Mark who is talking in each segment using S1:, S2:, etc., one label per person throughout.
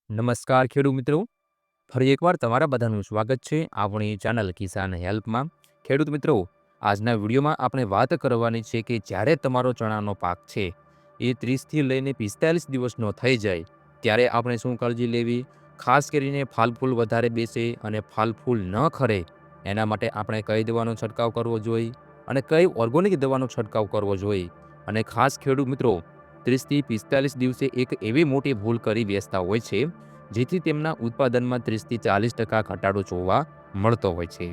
S1: નમસ્કાર ખેડૂત મિત્રો, ફરી એકવાર તમારા બધાનું સ્વાગત છે આપણી ચેનલ કિસાન હેલ્પમાં। ખેડૂત મિત્રો, આજના વિડીયોમાં આપણે વાત કરવાની છે કે જ્યારે તમારો ચણાનો પાક છે એ 30થી લઈને 45 દિવસનો થઈ જાય ત્યારે આપણે શું કાળજી લેવી, ખાસ કરીને ફાલફૂલ વધારે બેસે અને ફાલફૂલ ન ખરે એના માટે આપણે કઈ દવાનો છંટકાવ કરવો જોઈએ અને કઈ ઓર્ગોનિક દવાનો છંટકાવ કરવો જોઈએ। અને ખાસ ખેડૂત મિત્રો, 30થી 45 દિવસે એક એવી મોટી ભૂલ કરી બેસતા હોય છે જેથી તેમના ઉત્પાદનમાં 30થી 40% ઘટાડો જોવા મળતો હોય છે।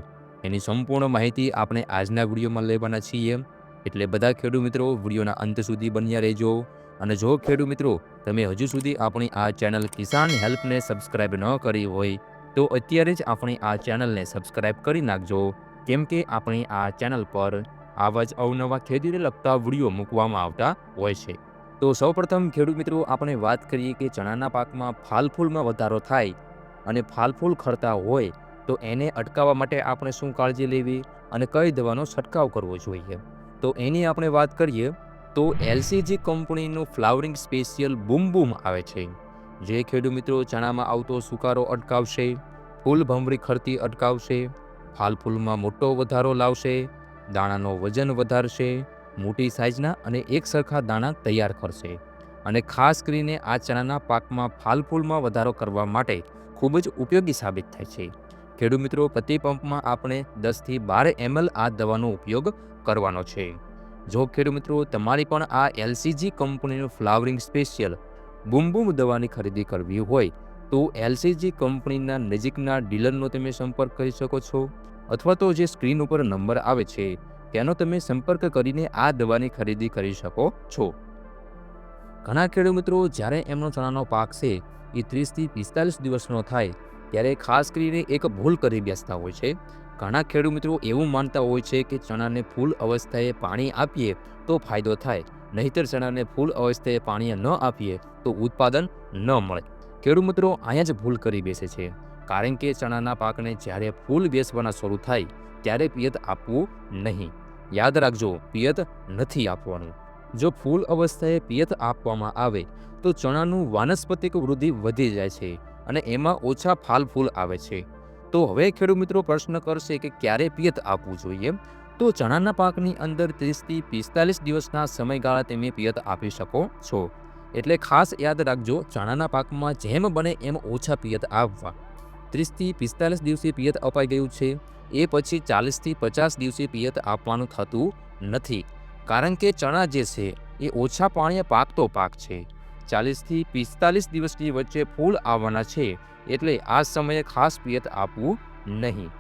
S1: એની સંપૂર્ણ માહિતી આપણે આજના વિડીયોમાં લેવાના છીએ, એટલે બધા ખેડૂત મિત્રો વિડીયોના અંત સુધી બન્યા રહેજો। અને જો ખેડૂત મિત્રો તમે હજુ સુધી આપણી આ ચેનલ કિસાન હેલ્પને સબસ્ક્રાઇબ ન કરી હોય તો અત્યારે જ આપણી આ ચેનલને સબસ્ક્રાઇબ કરી નાખજો, કેમ કે આપણી આ ચેનલ પર આવા જ અવનવા ખેતીને લગતા વિડીયો મૂકવામાં આવતા હોય છે। તો સૌપ્રથમ ખેડૂત મિત્રો આપણે વાત કરીએ કે ચણાના પાકમાં ફાલફૂલમાં વધારો થાય અને ફાલફૂલ ખરતા હોય તો એને અટકાવવા માટે આપણે શું કાળજી લેવી અને કઈ દવાનો છંટકાવ કરવો જોઈએ। તો એની આપણે વાત કરીએ તો એલસીજી કંપનીનું ફ્લાવરિંગ સ્પેશિયલ બૂમ બૂમ આવે છે, જે ખેડૂત મિત્રો ચણામાં આવતો સુકારો અટકાવશે, ફૂલ ભમરી ખરતી અટકાવશે, ફાલફૂલમાં મોટો વધારો લાવશે, દાણાનો વજન વધારશે, મોટી સાઇઝના અને એક સરખા દાણા તૈયાર કરશે અને ખાસ કરીને આ ચણાના પાકમાં ફાલફૂલમાં વધારો કરવા માટે ખૂબ જ ઉપયોગી સાબિત થાય છે। ખેડૂત મિત્રો, પ્રતિ પંપમાં આપણે 10થી 12 ml આ દવાનો ઉપયોગ કરવાનો છે। જો ખેડૂત મિત્રો તમારી પણ આ એલસીજી કંપનીનું ફ્લાવરિંગ સ્પેશિયલ બૂમ બૂમ દવાની ખરીદી કરવી હોય તો એલસીજી કંપનીના નજીકના ડીલરનો તમે સંપર્ક કરી શકો છો, અથવા તો જે સ્ક્રીન ઉપર નંબર આવે છે તેનો તમે સંપર્ક કરીને આ દવાની ખરીદી કરી શકો છો। ઘણા ખેડૂત મિત્રો જ્યારે એમનો ચણાનો પાક છે એ 30થી 45 દિવસનો થાય ત્યારે ખાસ કરીને એક ભૂલ કરી બેસતા હોય છે। ઘણા ખેડૂત મિત્રો એવું માનતા હોય છે કે ચણાને ફૂલ અવસ્થાએ પાણી આપીએ તો ફાયદો થાય, નહીંતર ચણાને ફૂલ અવસ્થાએ પાણી ન આપીએ તો ઉત્પાદન ન મળે। ખેડૂત મિત્રો અહીંયા જ ભૂલ કરી બેસે છે, કારણ કે ચણાના પાકને જ્યારે ફૂલ બેસવાના શરૂ થાય ત્યારે પિયત આપવું નહીં। યાદ રાખજો, પિયત નથી આપવાનું। જો ફૂલ અવસ્થાએ પિયત આપવામાં આવે તો ચણાનું વાનસ્પતિક વૃદ્ધિ વધી જાય છે અને એમાં ઓછા ફાલફૂલ આવે છે। તો હવે ખેડૂત મિત્રો પ્રશ્ન કરશે કે ક્યારે પિયત આપવું જોઈએ, તો ચણાના પાકની અંદર 30થી 45 દિવસના સમયગાળા તમે પિયત આપી શકો છો। એટલે ખાસ યાદ રાખજો, ચણાના પાકમાં જેમ બને એમ ઓછા પિયત આપવા। 30થી 45 દિવસે પિયત અપાઈ ગયું છે એ પછી 40થી 50 દિવસે પિયત આપવાનું થતું નથી, કારણ કે ચણા જે છે એ ઓછા પાણીએ પાકતો પાક છે। 40થી 45 દિવસની વચ્ચે ફૂલ આવવાના છે, એટલે આ સમયે ખાસ પિયત આપવું નહીં।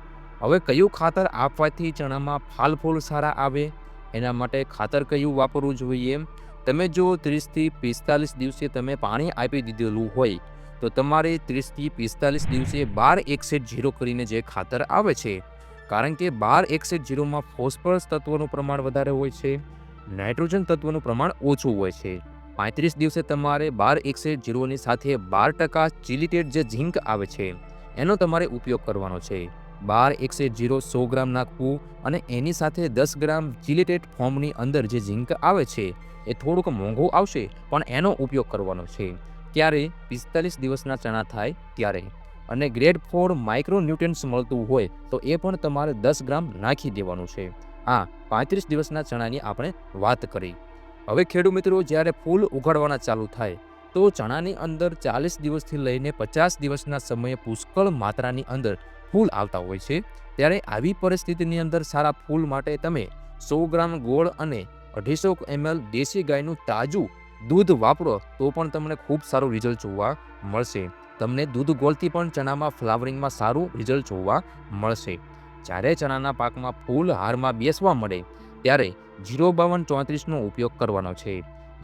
S1: હવે કયું ખાતર આપવાથી ચણામાં ફાલફૂલ સારા આવે, એના માટે ખાતર કયું વાપરવું જોઈએ? તમે જો 30થી 45 દિવસે તમે પાણી આપી દીધેલું હોય તો તમારે 30થી 45 દિવસે 12-1-0 કરીને જે ખાતર આવે છે, કારણ કે 12-1-0માં ફોસ્ફરસ તત્વનું પ્રમાણ વધારે હોય છે, નાઇટ્રોજન તત્વનું પ્રમાણ ઓછું હોય છે। 35 દિવસે તમારે 12-1-0ની સાથે 12% ચિલિટેટ જે ઝીંક આવે છે એનો તમારે ઉપયોગ કરવાનો છે। 12-1-0 100 ગ્રામ નાખવું અને એની સાથે 10 ગ્રામ ચિલિટેટ ફોર્મની અંદર જે ઝીંક આવે છે એ થોડુંક મોંઘું આવશે પણ એનો ઉપયોગ કરવાનો છે। ત્યારે 45 દિવસના ચણા થાય ત્યારે અને ગ્રેડ 4 માઇક્રોન્યુટ્રન્સ મળતું હોય તો એ પણ તમારે 10 ગ્રામ નાખી દેવાનું છે। આ 35 દિવસના ચણાની આપણે વાત કરી। હવે ખેડૂત મિત્રો જ્યારે ફૂલ ઉગાડવાના ચાલુ થાય તો ચણાની અંદર 40 દિવસથી લઈને 50 દિવસના સમયે પુષ્કળ માત્રાની અંદર ફૂલ આવતા હોય છે। ત્યારે આવી પરિસ્થિતિની અંદર સારા ફૂલ માટે તમે 100 ગ્રામ ગોળ અને 250 ml દેશી ગાયનું તાજું દૂધ વાપરો તો પણ તમને ખૂબ સારું રિઝલ્ટ જોવા મળશે। તમને દૂધ ગોળથી પણ ચણામાં ફ્લાવરિંગમાં સારું રિઝલ્ટ જોવા મળશે। જ્યારે ચણાના પાકમાં ફૂલ હારમાં બેસવા મળે ત્યારે 05234નો ઉપયોગ કરવાનો છે।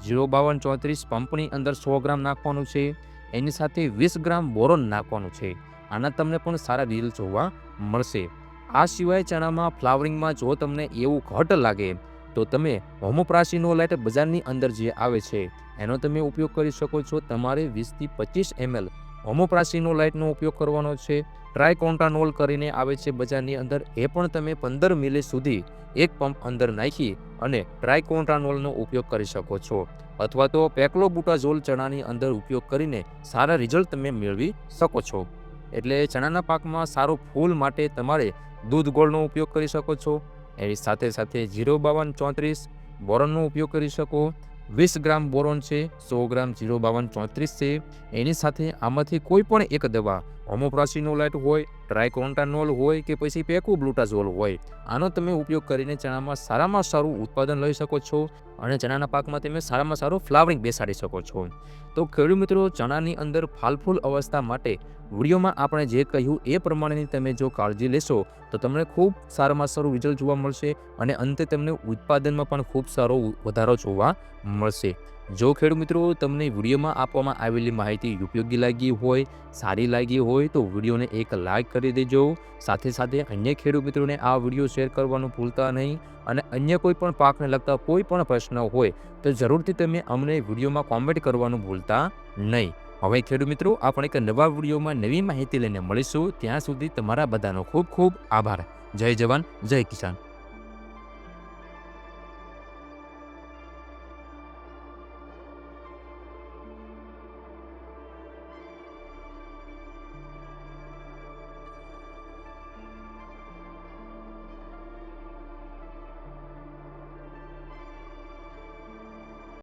S1: 05234 પંપની અંદર 100 ગ્રામ નાખવાનું છે, એની સાથે 20 ગ્રામ બોરોન નાખવાનું છે। આના તમને પણ સારા રિઝલ્ટ જોવા મળશે। આ સિવાય ચણામાં ફ્લાવરિંગમાં જો તમને એવું ઘટ લાગે તો તમે હોમોપ્રાસિનોલાઇટ બજારની અંદર જે આવે છે એનો તમે ઉપયોગ કરી શકો છો। તમારે 20થી 25 ml હોમોપ્રાસિનોલાઇટનો ઉપયોગ કરવાનો છે ટ્રાયકોન્ટાનોલ કરીને આવે છે બજારની અંદર, એ પણ તમે 15 મિલી સુધી એક પંપ અંદર નાખી અને ટ્રાયકોન્ટાનોલનો ઉપયોગ કરી શકો છો, અથવા તો પેક્લોબુટાઝોલ ચણાની અંદર ઉપયોગ કરીને સારા રિઝલ્ટ તમે મેળવી શકો છો. એટલે ચણાના પાકમાં સારો ફૂલ માટે તમારે દૂધ ગોળનો ઉપયોગ કરી શકો છો. એની સાથે સાથે 05234 બોરોનનો ઉપયોગ કરી શકો. 20 ગ્રામ બોરોન છે, 100 ગ્રામ 05234 છે. એની સાથે આમાંથી કોઈ પણ એક દવા, હોમોપ્રાસિનોલાઇટ હોય, ટ્રાયકોન્ટાનોલ હોય કે પછી પેક્લોબુટાઝોલ હોય, આનો તમે ઉપયોગ કરીને ચણામાં સારામાં સારું ઉત્પાદન લઈ શકો છો અને ચણાના પાકમાં તમે સારામાં સારું ફ્લાવરિંગ બેસાડી શકો છો. તો ખેડૂત મિત્રો, ચણાની અંદર ફાલફૂલ અવસ્થા માટે વિડીયોમાં આપણે જે કહ્યું એ પ્રમાણેની તમે જો કાળજી લેશો તો તમને ખૂબ સારામાં સારું રિઝલ્ટ જોવા મળશે અને અંતે તમને ઉત્પાદનમાં પણ ખૂબ સારો વધારો જોવા મળશે. જો ખેડૂત મિત્રો તમને વિડીયોમાં આપવામાં આવેલી માહિતી ઉપયોગી લાગી હોય, સારી લાગી હોય તો વિડીયોને એક લાઇક કરી દેજો. સાથે સાથે અન્ય ખેડૂત મિત્રોને આ વિડીયો શેર કરવાનું ભૂલતા નહીં અને અન્ય કોઈ પણ પાકને લગતા કોઈ પણ પ્રશ્ન હોય તો જરૂરથી તમે અમને વિડીયોમાં કોમેન્ટ કરવાનું ભૂલતા નહીં. હવે ખેડૂત મિત્રો, આપણે એક નવા વિડીયોમાં નવી માહિતી લઈને મળીશું. ત્યાં સુધી તમારા બધાનો ખૂબ ખૂબ આભાર. જય જવાન, જય કિસાન.